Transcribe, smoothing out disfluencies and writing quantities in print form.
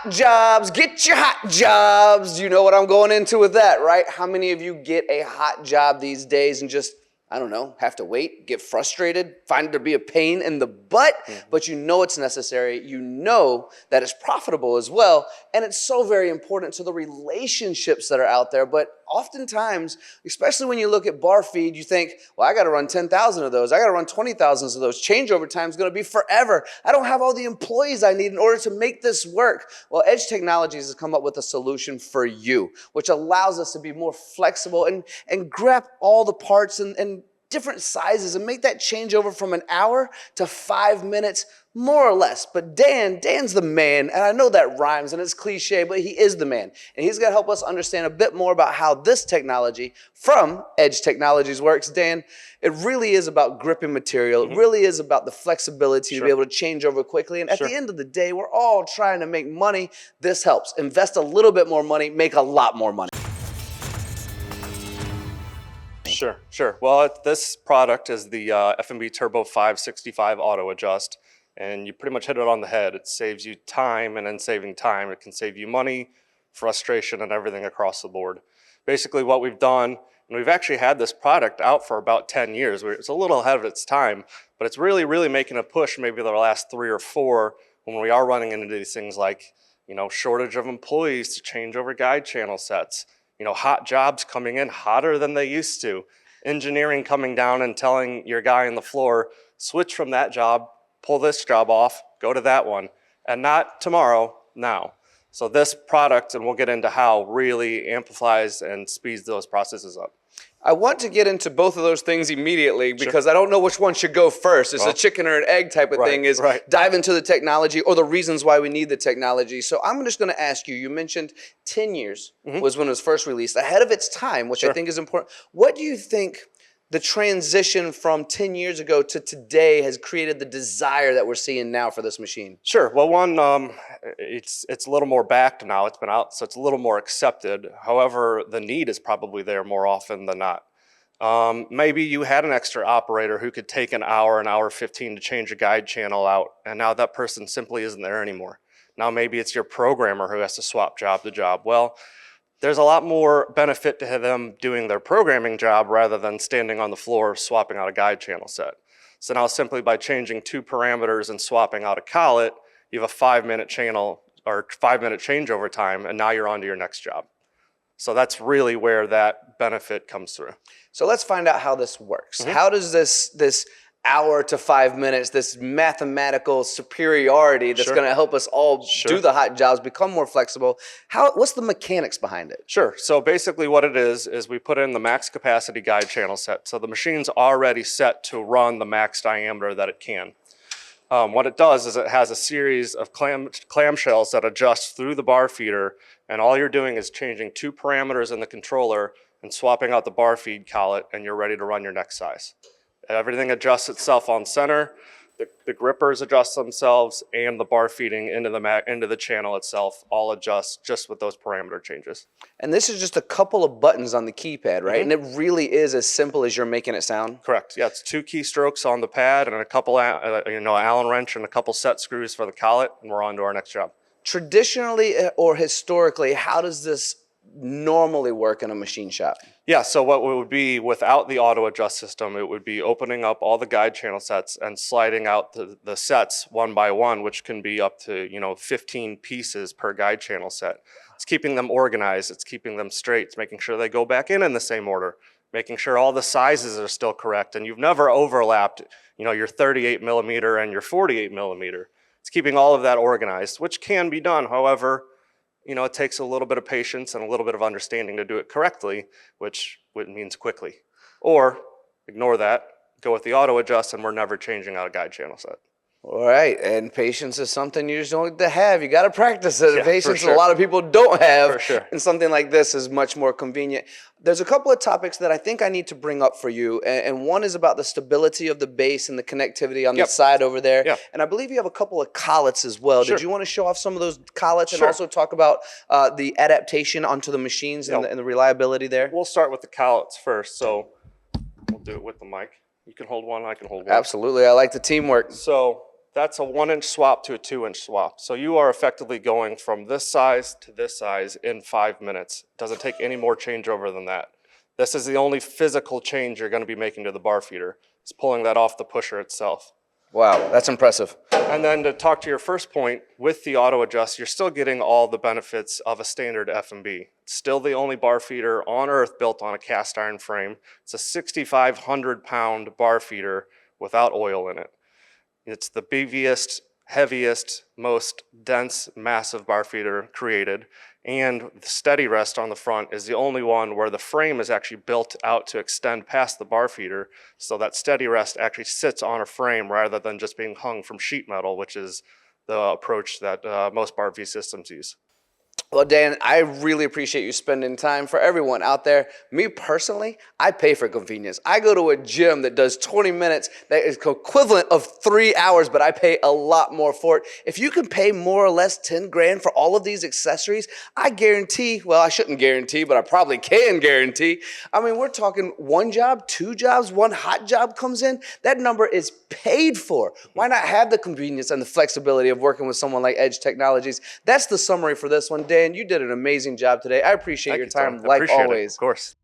Hot jobs, get your hot jobs. You know what I'm going into with that, right? How many of you get a hot job these days and just, I don't know, have to wait, get frustrated, find it to be a pain in the butt, but you know it's necessary. You know that it's profitable as well. And it's so very important to the relationships that are out there. But oftentimes, especially when you look at bar feed, you think, well, I got to run 10,000 of those. I got to run 20,000 of those. Changeover time is going to be forever. I don't have all the employees I need in order to make this work. Well, Edge Technologies has come up with a solution for you, which allows us to be more flexible and grab all the parts and different sizes and make that changeover from an hour to 5 minutes, more or less. But Dan's the man, and I know that rhymes and it's cliche, but he is the man. And he's gonna help us understand a bit more about how this technology from Edge Technologies works. Dan, it really is about gripping material. It really is about the flexibility to be able to change over quickly. And at the end of the day, we're all trying to make money. This helps. Invest a little bit more money, make a lot more money. Sure. Well, this product is the FMB Turbo 565 Auto Adjust, and you pretty much hit it on the head. It saves you time, and in saving time, it can save you money, frustration, and everything across the board. Basically what we've done, and we've actually had this product out for about 10 years. It's a little ahead of its time, but it's really making a push maybe the last 3 or 4 when we are running into these things like, shortage of employees to change over guide channel sets. Hot jobs coming in hotter than they used to. Engineering coming down and telling your guy on the floor, switch from that job, pull this job off, go to that one. And not tomorrow, now. So this product, and we'll get into how, really amplifies and speeds those processes up. I want to get into both of those things immediately because I don't know which one should go first. It's a chicken or an egg type of thing, is dive into the technology or the reasons why we need the technology. So I'm just going to ask you, you mentioned 10 years was when it was first released, ahead of its time, which I think is important. What do you think the transition from 10 years ago to today has created the desire that we're seeing now for this machine? Sure. Well, one, it's a little more backed now. It's been out, so it's a little more accepted. However, the need is probably there more often than not. Maybe you had an extra operator who could take an hour 15 to change a guide channel out, and now that person simply isn't there anymore. Now maybe it's your programmer who has to swap job to job. Well, there's a lot more benefit to them doing their programming job rather than standing on the floor swapping out a guide channel set. So now simply by changing 2 parameters and swapping out a collet, you have a 5-minute channel or 5-minute changeover time, and now you're on to your next job. So that's really where that benefit comes through. So let's find out how this works. How does this hour to 5 minutes, this mathematical superiority that's going to help us all do the hot jobs, become more flexible, what's the mechanics behind it? Sure. So basically what it is we put in the max capacity guide channel set. So the machine's already set to run the max diameter that it can. What it does is it has a series of clamshells that adjust through the bar feeder, and all you're doing is changing 2 parameters in the controller and swapping out the bar feed collet, and you're ready to run your next size. Everything adjusts itself on center. The grippers adjust themselves, and the bar feeding into the channel itself all adjusts just with those parameter changes. And this is just a couple of buttons on the keypad, right? And it really is as simple as you're making it sound? Correct. Yeah, it's 2 keystrokes on the pad and a couple, Allen wrench and a couple set screws for the collet, and we're on to our next job. Traditionally or historically, how does this normally work in a machine shop? Yeah, so what it would be without the auto adjust system, it would be opening up all the guide channel sets and sliding out the sets one by one, which can be up to 15 pieces per guide channel set. It's keeping them organized, it's keeping them straight, it's making sure they go back in the same order, making sure all the sizes are still correct, and you've never overlapped your 38 millimeter and your 48 millimeter. It's keeping all of that organized, which can be done. However, it takes a little bit of patience and a little bit of understanding to do it correctly, which means quickly. Or ignore that, go with the auto adjust, and we're never changing out a guide channel set. All right, and patience is something you just don't get to have. You got to practice it. Yeah, patience a lot of people don't have, and something like this is much more convenient. There's a couple of topics that I think I need to bring up for you, and one is about the stability of the base and the connectivity on the side over there. And I believe you have a couple of collets as well. Did you want to show off some of those collets and also talk about the adaptation onto the machines and the reliability there? We'll start with the collets first, so we'll do it with the mic. You can hold one, I can hold one. Absolutely, I like the teamwork. So That's a 1-inch swap to a 2-inch swap. So you are effectively going from this size to this size in 5 minutes. It doesn't take any more changeover than that. This is the only physical change you're going to be making to the bar feeder. It's pulling that off the pusher itself. Wow, that's impressive. And then to talk to your first point, with the auto adjust, you're still getting all the benefits of a standard FMB. It's still the only bar feeder on earth built on a cast iron frame. It's a 6,500 pound bar feeder without oil in it. It's the beefiest, heaviest, most dense, massive bar feeder created. And the steady rest on the front is the only one where the frame is actually built out to extend past the bar feeder. So that steady rest actually sits on a frame rather than just being hung from sheet metal, which is the approach that most bar V systems use. Well, Dan, I really appreciate you spending time. For everyone out there, me personally, I pay for convenience. I go to a gym that does 20 minutes, that is equivalent of 3 hours, but I pay a lot more for it. If you can pay more or less 10 grand for all of these accessories, I guarantee, well, I shouldn't guarantee, but I probably can guarantee. I mean, we're talking 1 job, 2 jobs, 1 hot job comes in, that number is paid for. Why not have the convenience and the flexibility of working with someone like Edge Technologies? That's the summary for this one. Dan, you did an amazing job today. I appreciate your time, like always. Of course.